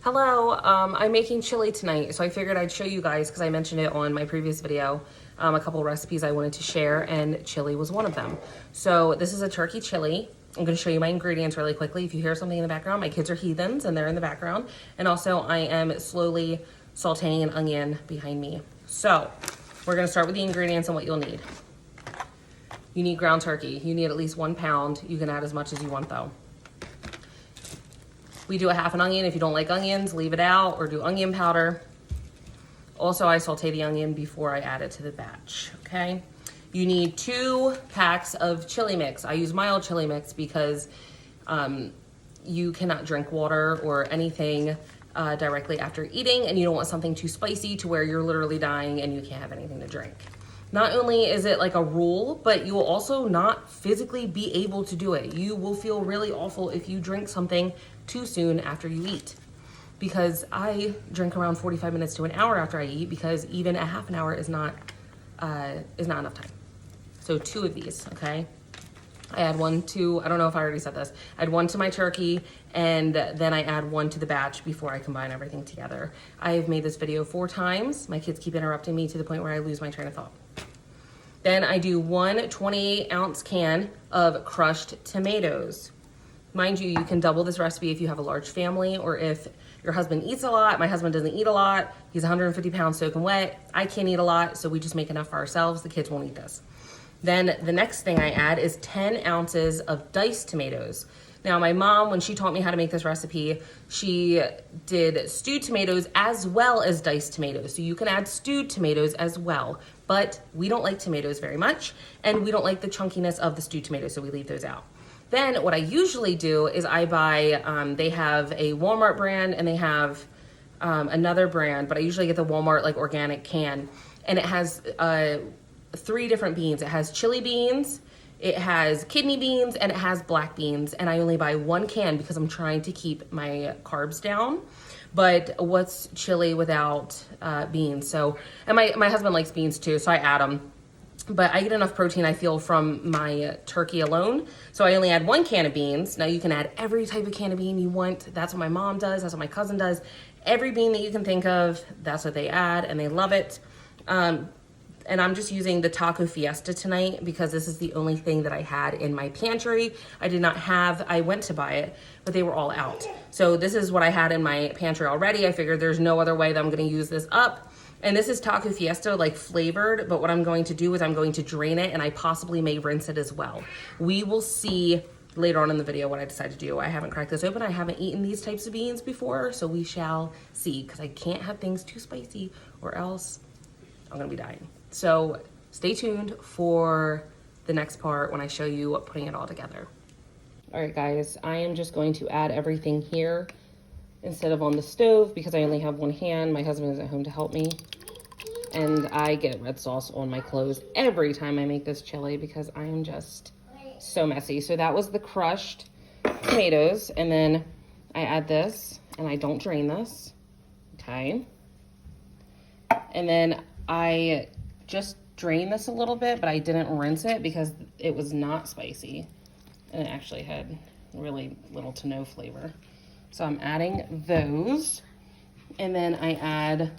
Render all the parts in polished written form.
Hello, I'm making chili tonight, so I figured I'd show you guys because I mentioned it on my previous video, a couple recipes I wanted to share, and chili was one of them. So this is a turkey chili. I'm going to show you my ingredients really quickly. If you hear something in the background, my kids are heathens and they're in the background. And also I am slowly sauteing an onion behind me. So we're going to start with the ingredients and what you'll need. You need ground turkey. You need at least 1 pound. You can add as much as you want though. We do a half an onion. If you don't like onions, leave it out or do onion powder. Also, I saute the onion before I add it to the batch, okay? You need 2 packs of chili mix. I use mild chili mix because you cannot drink water or anything directly after eating, and you don't want something too spicy to where you're literally dying and you can't have anything to drink. Not only is it like a rule, but you will also not physically be able to do it. You will feel really awful if you drink something too soon after you eat. Because I drink around 45 minutes to an hour after I eat, because even a half an hour is not enough time. So 2 of these, okay? I add 1 to, I don't know if I already said this, I add 1 to my turkey, and then I add 1 to the batch before I combine everything together. I have made this video 4 times. My kids keep interrupting me to the point where I lose my train of thought. Then I do 1 28-ounce can of crushed tomatoes. Mind you, you can double this recipe if you have a large family or if your husband eats a lot. My husband doesn't eat a lot. He's 150 pounds soaking wet. I can't eat a lot, so we just make enough for ourselves. The kids won't eat this. Then the next thing I add is 10 ounces of diced tomatoes. Now, my mom, when she taught me how to make this recipe, she did stewed tomatoes as well as diced tomatoes. So you can add stewed tomatoes as well, but we don't like tomatoes very much, and we don't like the chunkiness of the stewed tomatoes, so we leave those out. Then what I usually do is I buy, they have a Walmart brand and they have another brand, but I usually get the Walmart like organic can, and it has 3 different beans. It has chili beans, it has kidney beans, and it has black beans. And I only buy 1 can because I'm trying to keep my carbs down. But what's chili without beans? So, and my husband likes beans too, so I add them. But I get enough protein, I feel, from my turkey alone. So I only add 1 can of beans. Now you can add every type of can of bean you want. That's what my mom does. That's what my cousin does. Every bean that you can think of, that's what they add, and they love it. And I'm just using the Taco Fiesta tonight because this is the only thing that I had in my pantry. I went to buy it, but they were all out. So this is what I had in my pantry already. I figured there's no other way that I'm gonna use this up. And this is Taco Fiesta, like flavored, but what I'm going to do is I'm going to drain it, and I possibly may rinse it as well. We will see later on in the video what I decide to do. I haven't cracked this open. I haven't eaten these types of beans before, so we shall see, because I can't have things too spicy or else I'm gonna be dying. So stay tuned for the next part when I show you putting it all together. All right, guys, I am just going to add everything here instead of on the stove because I only have 1 hand. My husband is at home to help me. And I get red sauce on my clothes every time I make this chili because I am just so messy. So that was the crushed tomatoes. And then I add this, and I don't drain this, okay? And then I just drained this a little bit, but I didn't rinse it because it was not spicy. And it actually had really little to no flavor. So I'm adding those. And then I add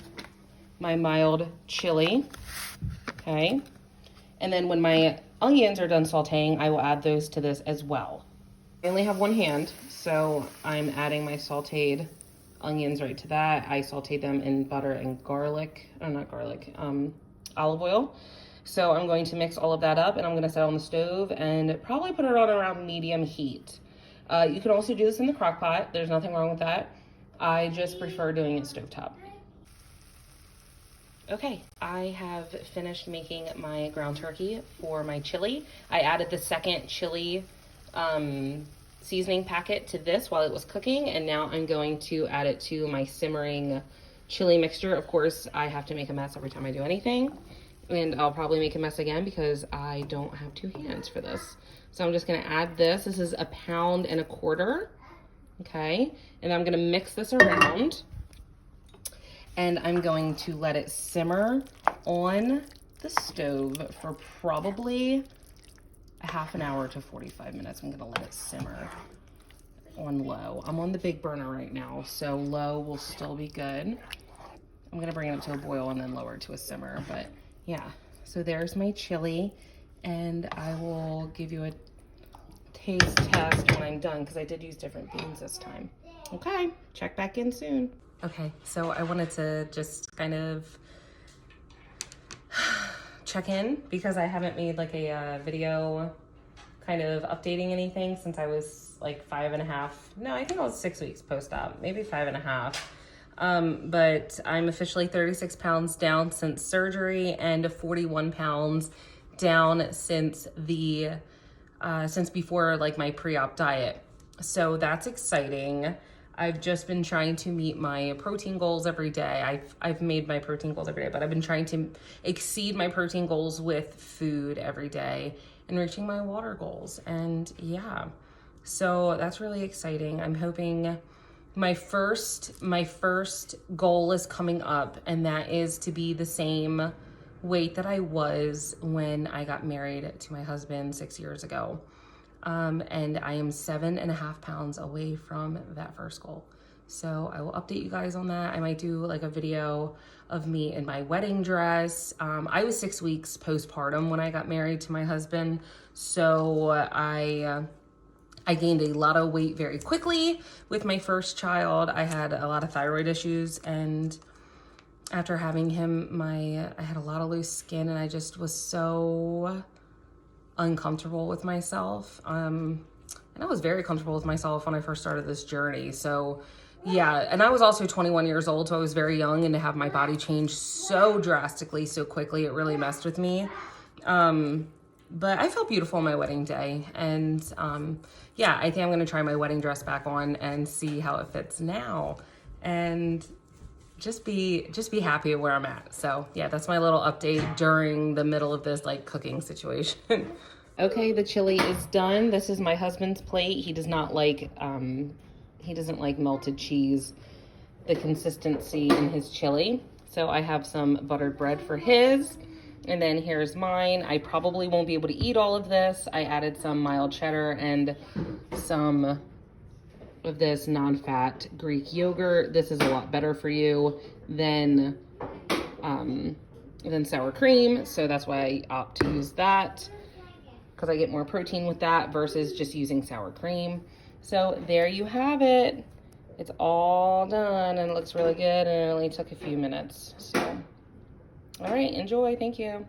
my mild chili, okay? And then when my onions are done sauteing, I will add those to this as well. I only have 1 hand, so I'm adding my sauteed onions right to that. I sauteed them in butter and garlic, olive oil. So I'm going to mix all of that up, and I'm gonna set it on the stove and probably put it on around medium heat. You can also do this in the crock pot. There's nothing wrong with that. I just prefer doing it stovetop. Okay, I have finished making my ground turkey for my chili. I added the second chili seasoning packet to this while it was cooking, and now I'm going to add it to my simmering chili mixture. Of course, I have to make a mess every time I do anything, and I'll probably make a mess again because I don't have 2 hands for this. So I'm just gonna add this. This is 1.25 pounds, okay? And I'm gonna mix this around, and I'm going to let it simmer on the stove for probably a half an hour to 45 minutes. I'm gonna let it simmer. on low. I'm on the big burner right now, so low will still be good. I'm gonna bring it up to a boil and then lower it to a simmer, but yeah. So there's my chili, and I will give you a taste test when I'm done, because I did use different beans this time. Okay, check back in soon. Okay, so I wanted to just kind of check in because I haven't made like a video kind of updating anything since I was like 5.5. No, I think I was 6 weeks post-op, maybe 5.5. But I'm officially 36 pounds down since surgery and 41 pounds down since since before like my pre-op diet. So that's exciting. I've just been trying to meet my protein goals every day. I've made my protein goals every day, but I've been trying to exceed my protein goals with food every day and reaching my water goals. And yeah, so that's really exciting. I'm hoping my first goal is coming up, and that is to be the same weight that I was when I got married to my husband 6 years ago. And I am 7.5 pounds away from that first goal. So I will update you guys on that. I might do like a video of me in my wedding dress. I was 6 weeks postpartum when I got married to my husband. So I gained a lot of weight very quickly with my first child. I had a lot of thyroid issues, and after having him, I had a lot of loose skin, and I just was so uncomfortable with myself. And I was very comfortable with myself when I first started this journey. So yeah, and I was also 21 years old, so I was very young, and to have my body change so drastically, so quickly, it really messed with me. But I felt beautiful on my wedding day, and yeah, I think I'm gonna try my wedding dress back on and see how it fits now, and just be happy at where I'm at. So yeah, that's my little update during the middle of this like cooking situation. Okay, the chili is done. This is my husband's plate. He does not like he doesn't like melted cheese, the consistency in his chili. So I have some buttered bread for his, and then here's mine. I probably won't be able to eat all of this. I added some mild cheddar and some of this non-fat Greek yogurt. This is a lot better for you than sour cream, so that's why I opt to use that, because I get more protein with that versus just using sour cream. So there you have it. It's all done, and it looks really good, and it only took a few minutes. So, all right, enjoy. Thank you.